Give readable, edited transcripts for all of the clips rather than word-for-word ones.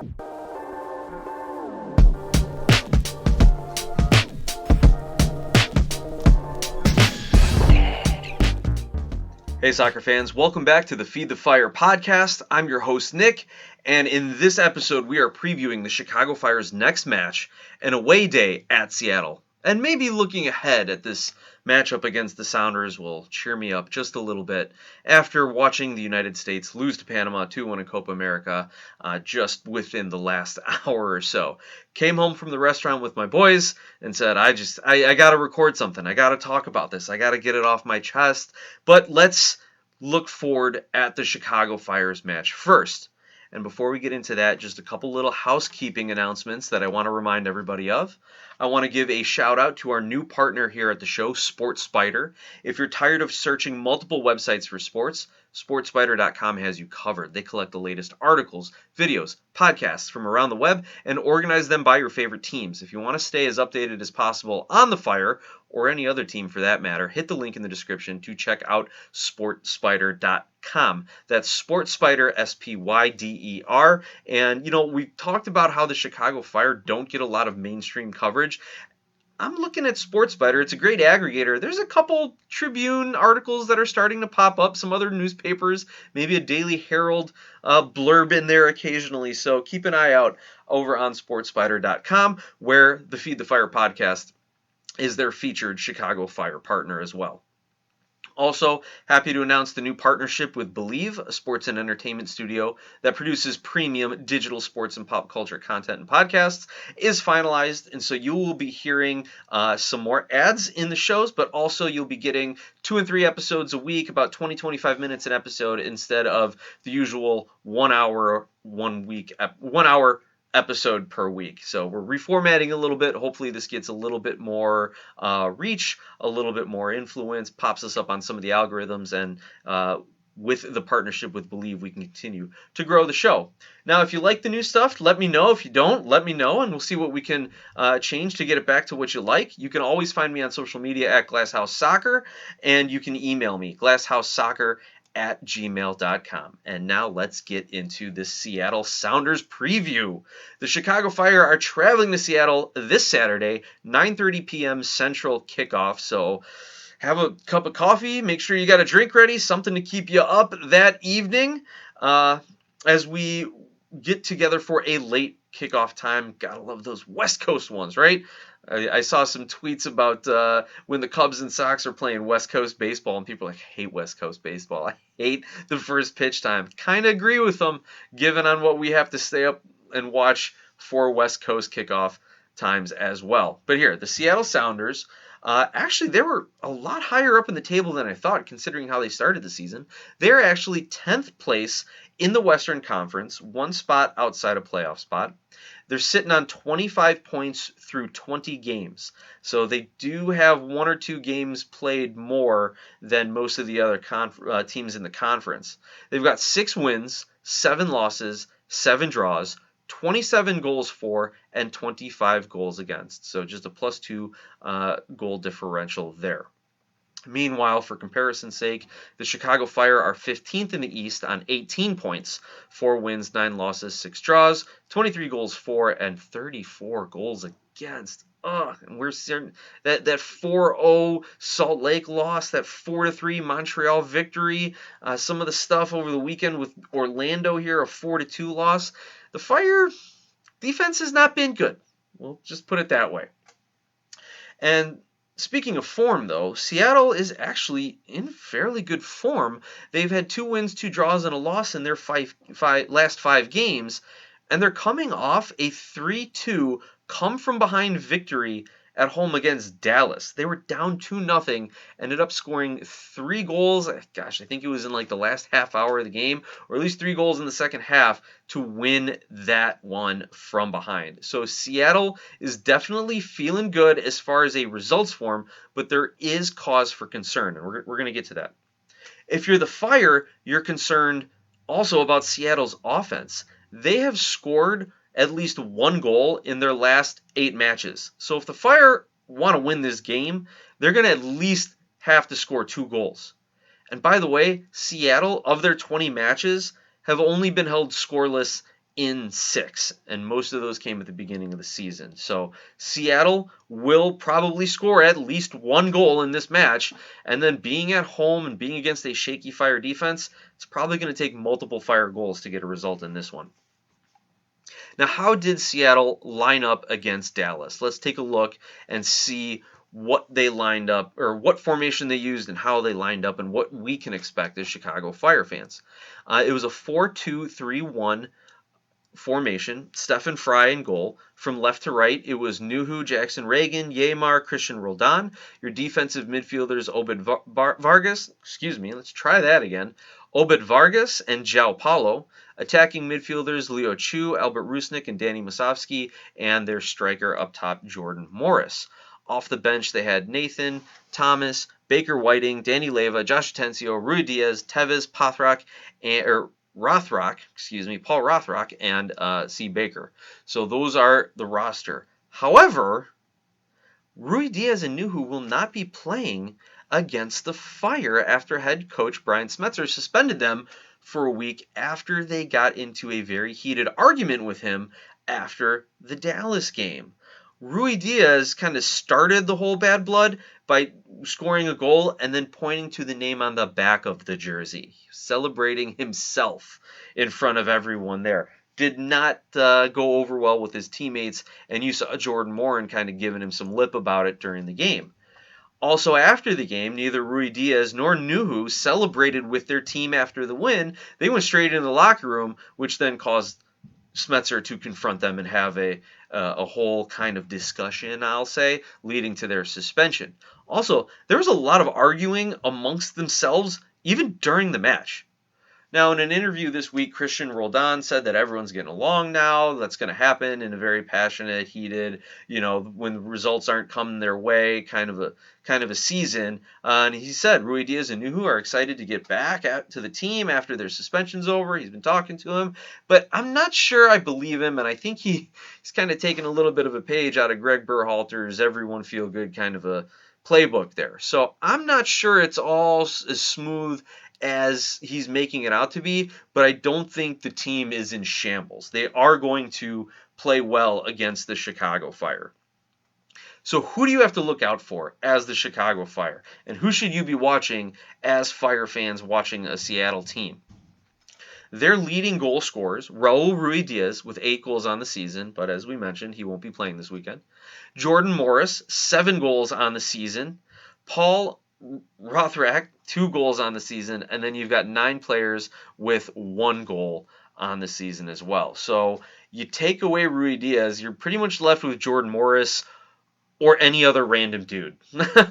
Hey soccer fans, welcome back to the Feed the Fire podcast. I'm your host Nick, and in this episode we are previewing the Chicago Fire's next match, an away day at Seattle. And maybe looking ahead at this matchup against the Sounders will cheer me up just a little bit after watching the United States lose to Panama 2-1 in Copa America just within the last hour or so. Came home from the restaurant with my boys and said, I got to record something. I got to talk about this. I got to get it off my chest. But let's look forward at the Chicago Fire's match first. And before we get into that, just a couple little housekeeping announcements that I want to remind everybody of. I want to give a shout out to our new partner here at the show, Sports Spider. If you're tired of searching multiple websites for sports, SportsSpider.com has you covered. They collect the latest articles, videos, podcasts from around the web and organize them by your favorite teams. If you want to stay as updated as possible on the Fire, or any other team for that matter, hit the link in the description to check out SportsSpider.com. That's SportsSpider, SPYDER. And, we talked about how the Chicago Fire don't get a lot of mainstream coverage. I'm looking at SportsSpider. It's a great aggregator. There's a couple Tribune articles that are starting to pop up, some other newspapers, maybe a Daily Herald blurb in there occasionally. So keep an eye out over on SportsSpider.com, where the Feed the Fire podcast is their featured Chicago Fire partner as well. Also, happy to announce the new partnership with Believe, a sports and entertainment studio that produces premium digital sports and pop culture content and podcasts, is finalized. And so you will be hearing some more ads in the shows, but also you'll be getting 2 and 3 episodes a week, about 20-25 minutes an episode, instead of the usual 1 hour episode per week. So we're reformatting a little bit. Hopefully this gets a little bit more reach, a little bit more influence, pops us up on some of the algorithms, and with the partnership with Believe, we can continue to grow the show. Now, if you like the new stuff, let me know. If you don't, let me know, and we'll see what we can change to get it back to what you like. You can always find me on social media at Glasshouse Soccer, and you can email me, glasshouseSoccer@gmail.com. And now let's get into the Seattle Sounders preview. The Chicago Fire are traveling to Seattle this Saturday, 9:30 p.m. Central kickoff. So have a cup of coffee, make sure you got a drink ready, something to keep you up that evening as we get together for a late kickoff time. Gotta love those West Coast ones, right? I saw some tweets about when the Cubs and Sox are playing West Coast baseball, and people are like, I hate West Coast baseball. I hate the first pitch time. Kind of agree with them, given on what we have to stay up and watch for West Coast kickoff times as well. But here, the Seattle Sounders, actually, they were a lot higher up in the table than I thought, considering how they started the season. They're actually 10th place in the Western Conference, one spot outside a playoff spot. They're sitting on 25 points through 20 games. So they do have 1 or 2 games played more than most of the other teams in the conference. They've got 6 wins, 7 losses, 7 draws, 27 goals for, and 25 goals against. So just a +2 goal differential there. Meanwhile, for comparison's sake, the Chicago Fire are 15th in the East on 18 points, 4 wins, 9 losses, 6 draws, 23 goals for, and 34 goals against. And we're certain that 4-0 Salt Lake loss, that 4-3 Montreal victory, some of the stuff over the weekend with Orlando here, a 4-2 loss. The Fire defense has not been good. We'll just put it that way. And speaking of form, though, Seattle is actually in fairly good form. They've had 2 wins, 2 draws, and a loss in their last 5 games, and they're coming off a 3-2 come-from-behind victory at home against Dallas. They were down 2-0, ended up scoring 3 goals. Gosh, I think it was in like the last half hour of the game, or at least 3 goals in the second half to win that one from behind. So Seattle is definitely feeling good as far as a results form, but there is cause for concern, and we're going to get to that. If you're the Fire, you're concerned also about Seattle's offense. They have scored at least 1 goal in their last 8 matches. So if the Fire want to win this game, they're going to at least have to score 2 goals. And by the way, Seattle, of their 20 matches, have only been held scoreless in 6, and most of those came at the beginning of the season. So Seattle will probably score at least 1 goal in this match, and then being at home and being against a shaky Fire defense, it's probably going to take multiple Fire goals to get a result in this one. Now, how did Seattle line up against Dallas? Let's take a look and see what they lined up, or what formation they used and how they lined up, and what we can expect as Chicago Fire fans. It was a 4-2-3-1 formation. Stefan Fry in goal. From left to right, it was Nuhu, Jackson Reagan, Yamar, Christian Roldan. Your defensive midfielders, Obed Vargas. Excuse me, let's try that again. Obed Vargas and João Paulo. Attacking midfielders, Leo Chu, Albert Rusnik, and Danny Musovski. And their striker up top, Jordan Morris. Off the bench, they had Nathan, Thomas, Baker Whiting, Danny Leva, Josh Atencio, Rui Diaz, Tevez, Paul Rothrock, and C. Baker. So those are the roster. However, Rui Diaz and Nuhu will not be playing against the Fire after head coach Brian Smetzer suspended them for a week after they got into a very heated argument with him after the Dallas game. Rui Diaz kind of started the whole bad blood by scoring a goal and then pointing to the name on the back of the jersey, celebrating himself in front of everyone there. Did not go over well with his teammates, and you saw Jordan Morin kind of giving him some lip about it during the game. Also, after the game, neither Rui Diaz nor Nuhu celebrated with their team after the win. They went straight into the locker room, which then caused Smetzer to confront them and have a whole kind of discussion, I'll say, leading to their suspension. Also, there was a lot of arguing amongst themselves even during the match. Now, in an interview this week, Christian Roldan said that everyone's getting along now. That's going to happen in a very passionate, heated, when the results aren't coming their way, kind of a season. And he said Rui Diaz and Nuhu are excited to get back to the team after their suspension's over. He's been talking to him, but I'm not sure I believe him, and I think he's kind of taken a little bit of a page out of Greg Berhalter's "Everyone Feel Good" kind of a playbook there. So I'm not sure it's all as smooth as he's making it out to be, but I don't think the team is in shambles. They are going to play well against the Chicago Fire. So who do you have to look out for as the Chicago Fire? And who should you be watching as Fire fans watching a Seattle team? Their leading goal scorers, Raul Rui Diaz with 8 goals on the season, but as we mentioned, he won't be playing this weekend. Jordan Morris, 7 goals on the season. Paul Rothrock, 2 goals on the season, and then you've got 9 players with 1 goal on the season as well. So you take away Rui Diaz, you're pretty much left with Jordan Morris or any other random dude.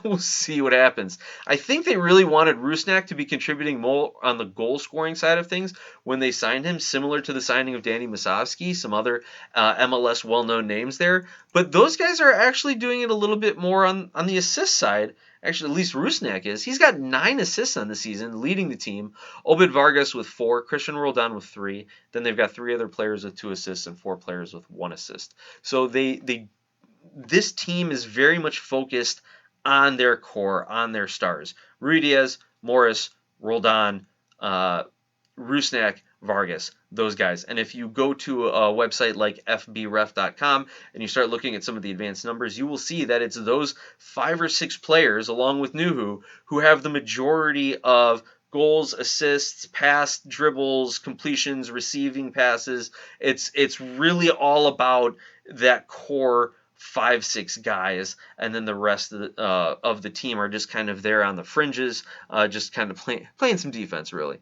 We'll see what happens. I think they really wanted Rusnak to be contributing more on the goal-scoring side of things when they signed him, similar to the signing of Danny Musovski, some other MLS well-known names there. But those guys are actually doing it a little bit more on the assist side. Actually, at least Rusnak is. He's got 9 assists on the season, leading the team. Obed Vargas with 4, Christian Roldan with 3. Then they've got 3 other players with 2 assists and 4 players with 1 assist. So this team is very much focused on their core, on their stars. Rui Diaz, Morris, Roldan, Rusnak, Vargas, those guys. And if you go to a website like fbref.com and you start looking at some of the advanced numbers, you will see that it's those 5 or 6 players, along with Nuhu, who have the majority of goals, assists, pass, dribbles, completions, receiving passes. It's really all about that core 5-6 guys, and then the rest of the team are just kind of there on the fringes, just kind of playing some defense, really.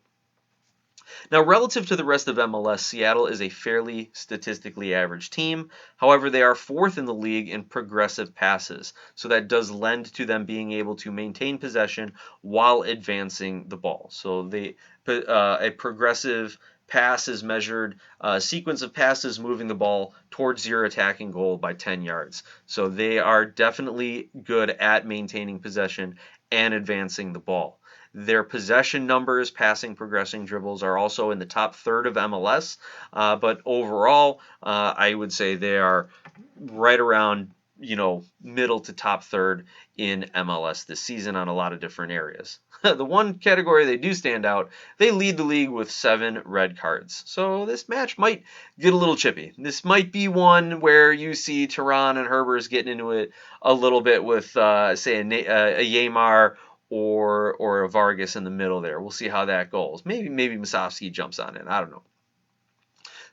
Now, relative to the rest of MLS, Seattle is a fairly statistically average team. However, they are 4th in the league in progressive passes, so that does lend to them being able to maintain possession while advancing the ball. So a progressive pass is measured a sequence of passes moving the ball towards your attacking goal by 10 yards. So they are definitely good at maintaining possession and advancing the ball. Their possession numbers, passing, progressing, dribbles, are also in the top third of MLS. But overall, I would say they are right around middle to top third in MLS this season on a lot of different areas. The one category they do stand out, they lead the league with 7 red cards. So this match might get a little chippy. This might be one where you see Tehran and Herbers getting into it a little bit with, say, a Yamar or a Vargas in the middle there. We'll see how that goes. Maybe Musovski jumps on it. I don't know.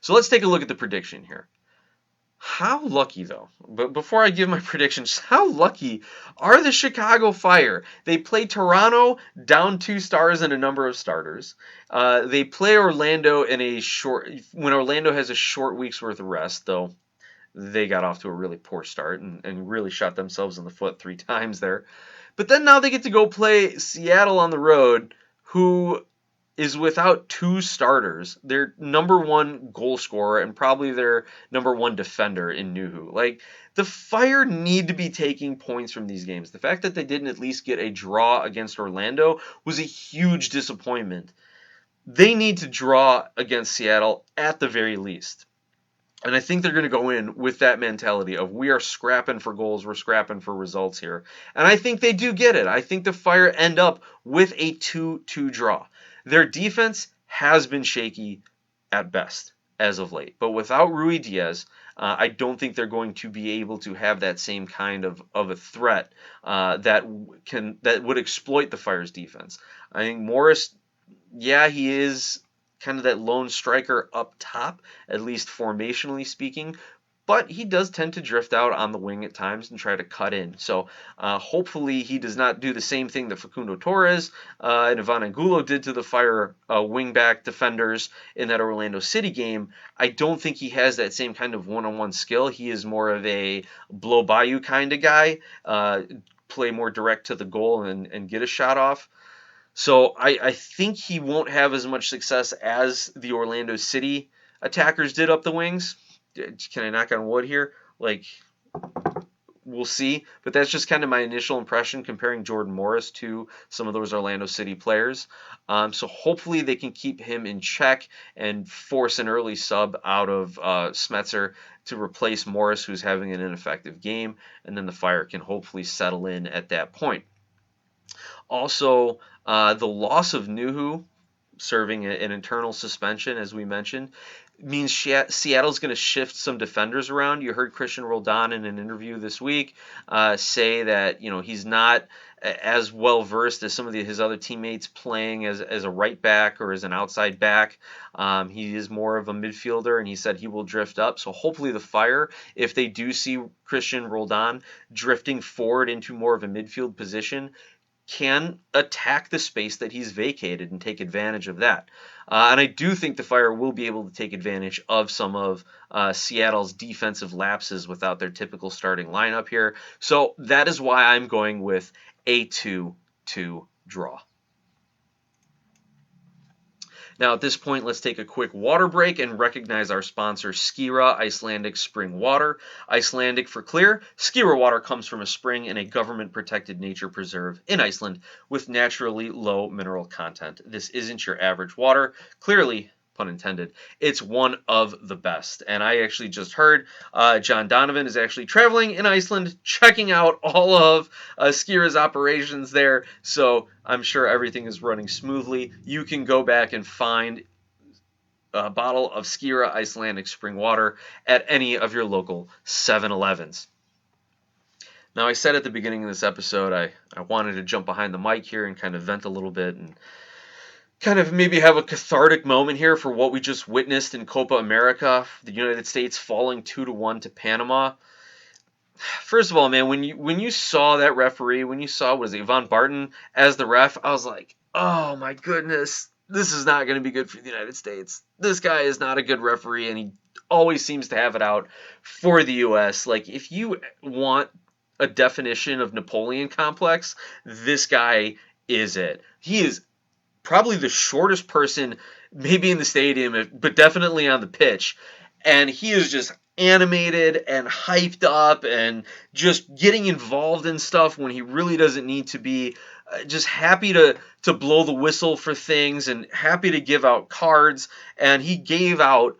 So let's take a look at the prediction here. How lucky, though, but before I give my predictions, how lucky are the Chicago Fire? They play Toronto down 2 stars and a number of starters. They play Orlando when Orlando has a short week's worth of rest, though they got off to a really poor start and really shot themselves in the foot 3 times there. But then now they get to go play Seattle on the road, who is without 2 starters, their number 1 goal scorer and probably their number 1 defender in Nuhu. Like, the Fire need to be taking points from these games. The fact that they didn't at least get a draw against Orlando was a huge disappointment. They need to draw against Seattle at the very least. And I think they're going to go in with that mentality of we are scrapping for goals, we're scrapping for results here. And I think they do get it. I think the Fire end up with a 2-2 draw. Their defense has been shaky at best as of late. But without Rui Diaz, I don't think they're going to be able to have that same kind of a threat that would exploit the Fire's defense. I think Morris, yeah, he is kind of that lone striker up top, at least formationally speaking, but he does tend to drift out on the wing at times and try to cut in. So hopefully he does not do the same thing that Facundo Torres and Ivan Angulo did to the Fire wingback defenders in that Orlando City game. I don't think he has that same kind of one-on-one skill. He is more of a blow by you kind of guy, play more direct to the goal and get a shot off. So I think he won't have as much success as the Orlando City attackers did up the wings. Can I knock on wood here? Like, we'll see. But that's just kind of my initial impression comparing Jordan Morris to some of those Orlando City players. So hopefully they can keep him in check and force an early sub out of Smetzer to replace Morris, who's having an ineffective game. And then the Fire can hopefully settle in at that point. Also, the loss of Nuhu, serving an internal suspension, as we mentioned, means Seattle's going to shift some defenders around. You heard Christian Roldan in an interview this week say that he's not as well versed as some of his other teammates playing as a right back or as an outside back. He is more of a midfielder, and he said he will drift up. So hopefully the Fire, if they do see Christian Roldan drifting forward into more of a midfield position, can attack the space that he's vacated and take advantage of that. And I do think the Fire will be able to take advantage of some of Seattle's defensive lapses without their typical starting lineup here. So that is why I'm going with a 2-2 draw. Now, at this point, let's take a quick water break and recognize our sponsor, Skira Icelandic Spring Water. Icelandic for clear, Skira water comes from a spring in a government-protected nature preserve in Iceland with naturally low mineral content. This isn't your average water. Clearly, pun intended, it's one of the best. And I actually just heard John Donovan is actually traveling in Iceland, checking out all of Skira's operations there. So I'm sure everything is running smoothly. You can go back and find a bottle of Skira Icelandic Spring Water at any of your local 7-Elevens. Now, I said at the beginning of this episode, I wanted to jump behind the mic here and kind of vent a little bit and kind of maybe have a cathartic moment here for what we just witnessed in Copa America, the United States falling 2-1 to Panama. First of all, man, when you saw that referee, when you saw, Ivan Barton as the ref, I was like, oh my goodness, this is not going to be good for the United States. This guy is not a good referee, and he always seems to have it out for the U.S. Like, if you want a definition of Napoleon complex, this guy is it. He is probably the shortest person maybe in the stadium, but definitely on the pitch. And he is just animated and hyped up and just getting involved in stuff when he really doesn't need to be. Just happy to blow the whistle for things and happy to give out cards. And he gave out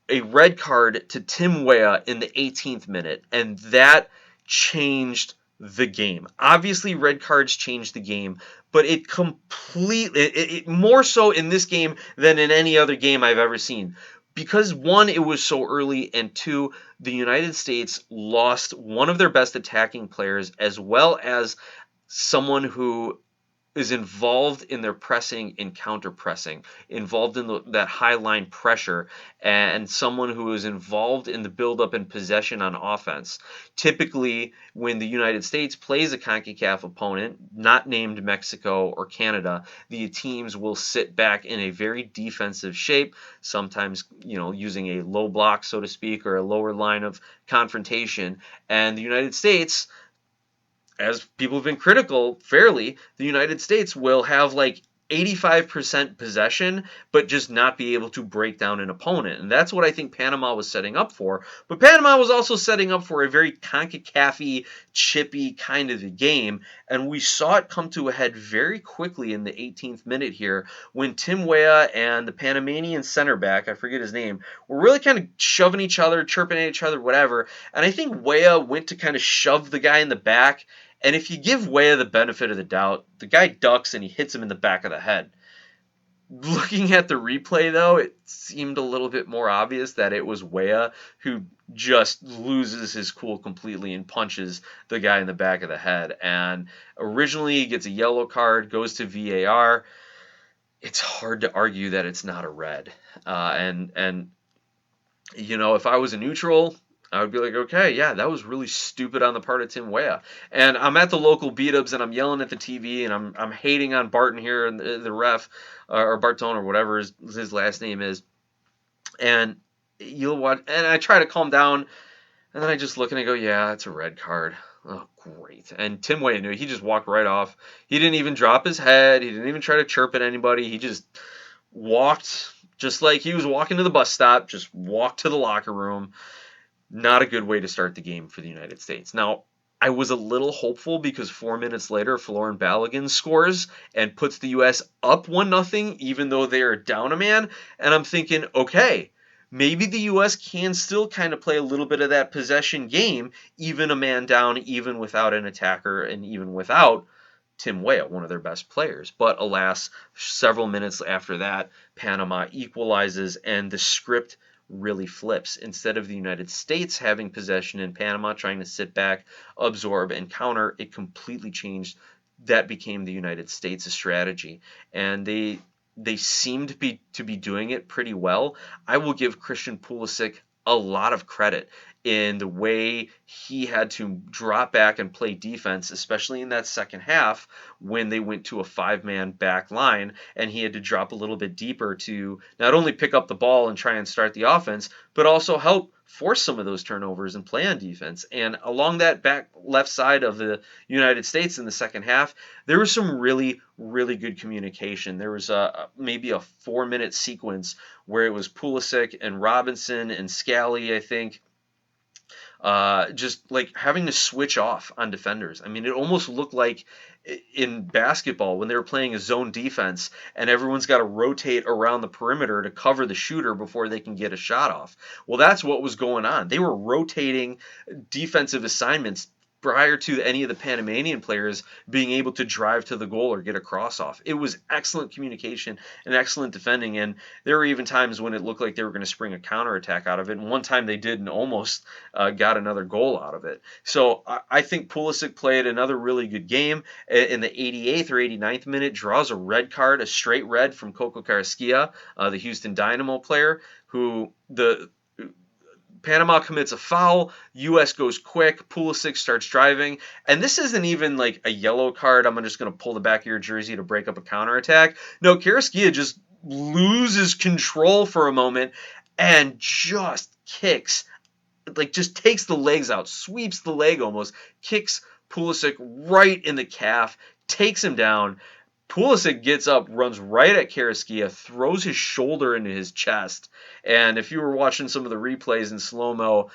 a red card to Tim Weah in the 18th minute. And that changed the game. Obviously, red cards changed the game, but it completely, it more so in this game than in any other game I've ever seen. Because one, it was so early, and two, the United States lost one of their best attacking players as well as someone who is involved in their pressing and counter pressing, involved in that high line pressure, and someone who is involved in the buildup and possession on offense. Typically, when the United States plays a CONCACAF opponent, not named Mexico or Canada, the teams will sit back in a very defensive shape, sometimes using a low block, so to speak, or a lower line of confrontation. And the United States, as people have been critical fairly, the United States will have like 85% possession, but just not be able to break down an opponent. And that's what I think Panama was setting up for. But Panama was also setting up for a very CONCACAF-y, chippy kind of a game. And we saw it come to a head very quickly in the 18th minute here when Tim Weah and the Panamanian center back, I forget his name, were really kind of shoving each other, chirping at each other, whatever. And I think Weah went to kind of shove the guy in the back. And if you give Weah the benefit of the doubt, the guy ducks and he hits him in the back of the head. Looking at the replay, though, it seemed a little bit more obvious that it was Weah who just loses his cool completely and punches the guy in the back of the head. And originally he gets a yellow card, goes to VAR. It's hard to argue that it's not a red. And if I was a neutral, I would be like, okay, yeah, that was really stupid on the part of Tim Weah. And I'm at the local beat-ups and I'm yelling at the TV and I'm hating on Barton here and the ref, or Barton or whatever his last name is. And you'll watch, and I try to calm down, and then I just look and I go, yeah, it's a red card. Oh, great. And Tim Weah knew it. He just walked right off. He didn't even drop his head. He didn't even try to chirp at anybody. He just walked just like he was walking to the bus stop, just walked to the locker room. Not a good way to start the game for the United States. Now, I was a little hopeful because 4 minutes later, Florin Balogun scores and puts the U.S. up 1-0, even though they are down a man. And I'm thinking, okay, maybe the U.S. can still kind of play a little bit of that possession game, even a man down, even without an attacker, and even without Tim Weah, one of their best players. But alas, several minutes after that, Panama equalizes, and the script really flips. Instead of the United States having possession and Panama trying to sit back, absorb, and counter, it completely changed. That became the United States' strategy, and they seem to be doing it pretty well. I will give Christian Pulisic a lot of credit in the way he had to drop back and play defense, especially in that second half when they went to a 5-man back line, and he had to drop a little bit deeper to not only pick up the ball and try and start the offense, but also help force some of those turnovers and play on defense. And along that back left side of the United States in the second half, there was some really, really good communication. There was maybe a 4-minute sequence where it was Pulisic and Robinson and Scally, I think, just like having to switch off on defenders. I mean, it almost looked like in basketball when they were playing a zone defense and everyone's got to rotate around the perimeter to cover the shooter before they can get a shot off. Well, that's what was going on. They were rotating defensive assignments prior to any of the Panamanian players being able to drive to the goal or get a cross off. It was excellent communication and excellent defending, and there were even times when it looked like they were going to spring a counterattack out of it, and one time they did and almost got another goal out of it. So I think Pulisic played another really good game. In the 88th or 89th minute, draws a red card, a straight red from Coco Carrasquilla, the Houston Dynamo player, who Panama commits a foul, U.S. goes quick, Pulisic starts driving, and this isn't even like a yellow card, I'm just going to pull the back of your jersey to break up a counterattack. No, Carrasquilla just loses control for a moment and just kicks, like just takes the legs out, sweeps the leg almost, kicks Pulisic right in the calf, takes him down. Pulisic gets up, runs right at Carrasquilla, throws his shoulder into his chest. And if you were watching some of the replays in slow-mo,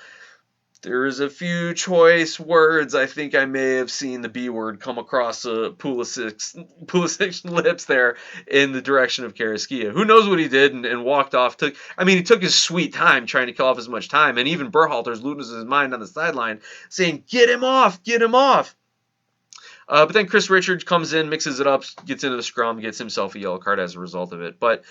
There's a few choice words. I think I may have seen the B word come across Pulisic's lips there in the direction of Karaskia. Who knows what he did and walked off. He took his sweet time trying to kill off as much time. And even Berhalter's losing his mind on the sideline saying, get him off, get him off. But then Chris Richards comes in, mixes it up, gets into the scrum, gets himself a yellow card as a result of it. But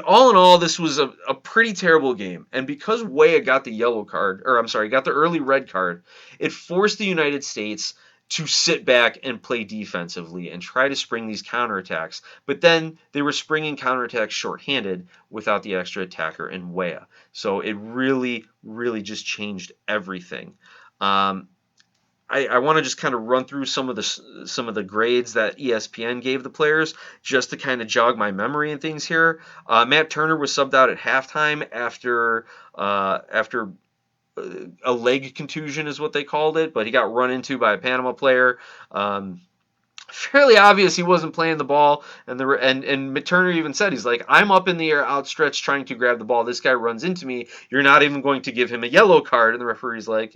all in all, this was a pretty terrible game. And because Weah got the yellow card, or I'm sorry, got the early red card, it forced the United States to sit back and play defensively and try to spring these counterattacks. But then they were springing counterattacks shorthanded without the extra attacker in Weah. So it really, really just changed everything. I want to just kind of run through some of the grades that ESPN gave the players just to kind of jog my memory and things here. Matt Turner was subbed out at halftime after a leg contusion is what they called it, but he got run into by a Panama player. Fairly obvious he wasn't playing the ball, and Turner even said, he's like, I'm up in the air outstretched trying to grab the ball. This guy runs into me. You're not even going to give him a yellow card, and the referee's like,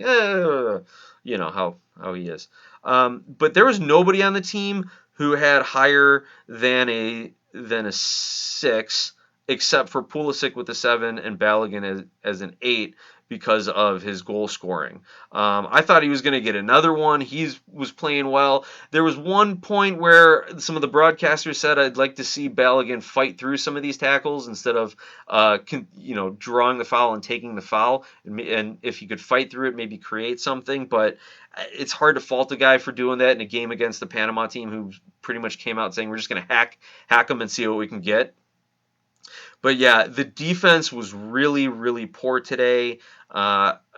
you know how he is. But there was nobody on the team who had higher than a 6, except for Pulisic with a 7 and Balogun as an 8 because of his goal scoring. I thought he was going to get another one. He was playing well. There was one point where some of the broadcasters said, I'd like to see Balogun fight through some of these tackles instead of drawing the foul and taking the foul. And if he could fight through it, maybe create something. But it's hard to fault the guy for doing that in a game against the Panama team who pretty much came out saying, we're just going to hack them and see what we can get. But yeah, the defense was really, really poor today.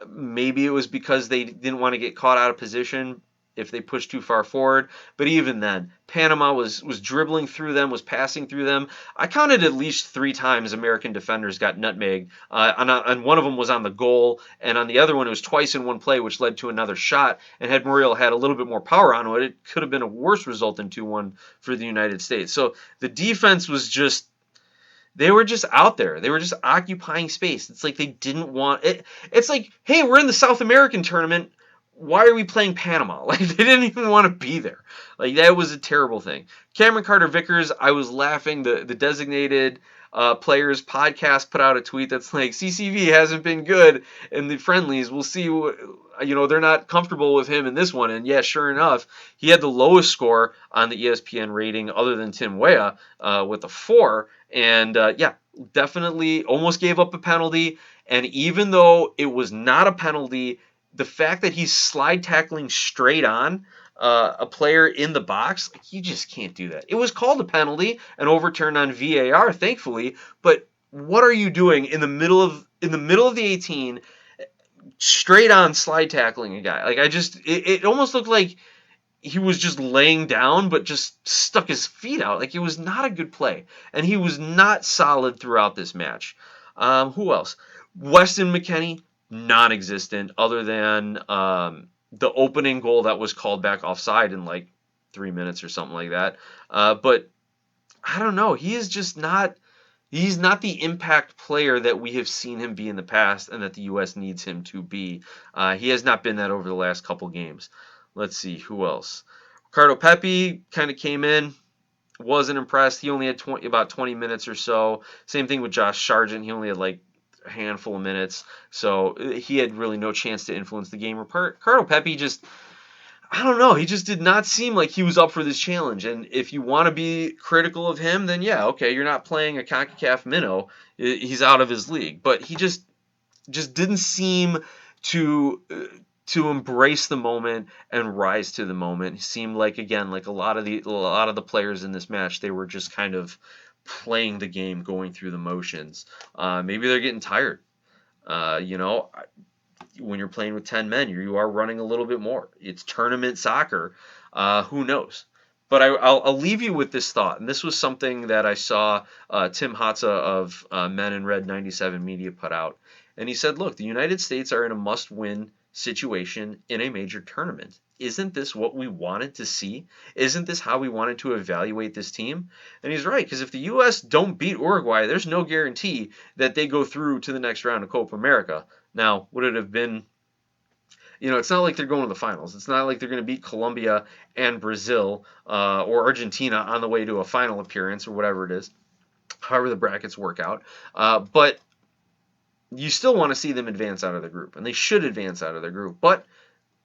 Maybe it was because they didn't want to get caught out of position if they pushed too far forward. But even then, Panama was dribbling through them, was passing through them. I counted at least 3 times American defenders got nutmegged. And one of them was on the goal, and on the other one it was twice in one play, which led to another shot. And had Muriel had a little bit more power on it could have been a worse result than 2-1 for the United States. So the defense was just... They were just out there. They were just occupying space. It's like they didn't want it. It's like, hey, we're in the South American tournament. Why are we playing Panama? Like, they didn't even want to be there. Like, that was a terrible thing. Cameron Carter-Vickers, I was laughing. The designated players podcast put out a tweet that's like, CCV hasn't been good in the friendlies. We'll see. They're not comfortable with him in this one. And yeah, sure enough, he had the lowest score on the ESPN rating other than Tim Weah with a 4. And definitely almost gave up a penalty. And even though it was not a penalty, the fact that he's slide tackling straight on a player in the box, like, you just can't do that. It was called a penalty and overturned on VAR, thankfully. But what are you doing in the middle of the 18, straight on slide tackling a guy? Like, it almost looked like he was just laying down, but just stuck his feet out. Like, it was not a good play. And he was not solid throughout this match. Who else? Weston McKennie, non-existent, other than the opening goal that was called back offside in like 3 minutes or something like that. But I don't know. He is just not... He's not the impact player that we have seen him be in the past and that the U.S. needs him to be. He has not been that over the last couple games. Let's see, who else? Ricardo Pepi kind of came in, wasn't impressed. He only had about 20 minutes or so. Same thing with Josh Sargent. He only had like a handful of minutes. So he had really no chance to influence the game. Ricardo Pepi just, I don't know, he just did not seem like he was up for this challenge. And if you want to be critical of him, then yeah, okay, you're not playing a CONCACAF minnow. He's out of his league. But he just didn't seem to embrace the moment and rise to the moment. It seemed like, again, like a lot of the players in this match, they were just kind of playing the game, going through the motions. Maybe they're getting tired. When you're playing with 10 men, you are running a little bit more. It's tournament soccer. Who knows? But I'll leave you with this thought, and this was something that I saw Tim Hatza of Men in Red 97 Media put out. And he said, look, the United States are in a must-win situation in a major tournament. Isn't this what we wanted to see? Isn't this how we wanted to evaluate this team? And he's right, because if the U.S. don't beat Uruguay, there's no guarantee that they go through to the next round of Copa America. Now, would it have been It's not like they're going to the finals. It's not like they're going to beat Colombia and Brazil or Argentina on the way to a final appearance or whatever it is, however the brackets work out. But you still want to see them advance out of the group, and they should advance out of the group. But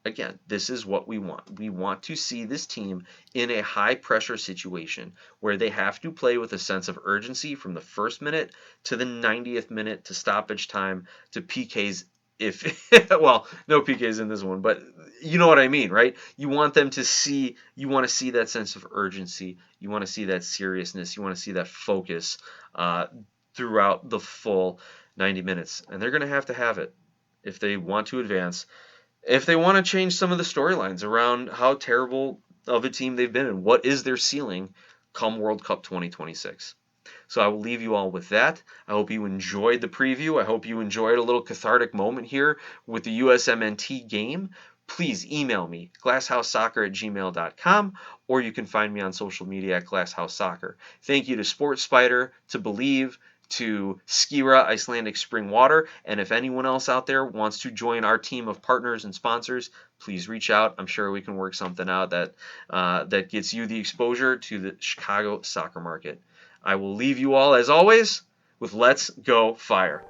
again, this is what we want. We want to see this team in a high pressure situation where they have to play with a sense of urgency from the first minute to the 90th minute to stoppage time to PKs. If well, no PKs in this one, but you know what I mean, right? You want them to see, you want to see that sense of urgency, you want to see that seriousness, you want to see that focus throughout the full 90 minutes, and they're going to have it if they want to advance. If they want to change some of the storylines around how terrible of a team they've been and what is their ceiling come World Cup 2026. So I will leave you all with that. I hope you enjoyed the preview. I hope you enjoyed a little cathartic moment here with the USMNT game. Please email me, glasshousesoccer@gmail.com, or you can find me on social media at glasshousesoccer. Thank you to Sports Spider, to Believe, to Skira Icelandic Spring Water, and if anyone else out there wants to join our team of partners and sponsors, please reach out. I'm sure we can work something out that gets you the exposure to the Chicago soccer market. I will leave you all, as always, with Let's Go Fire.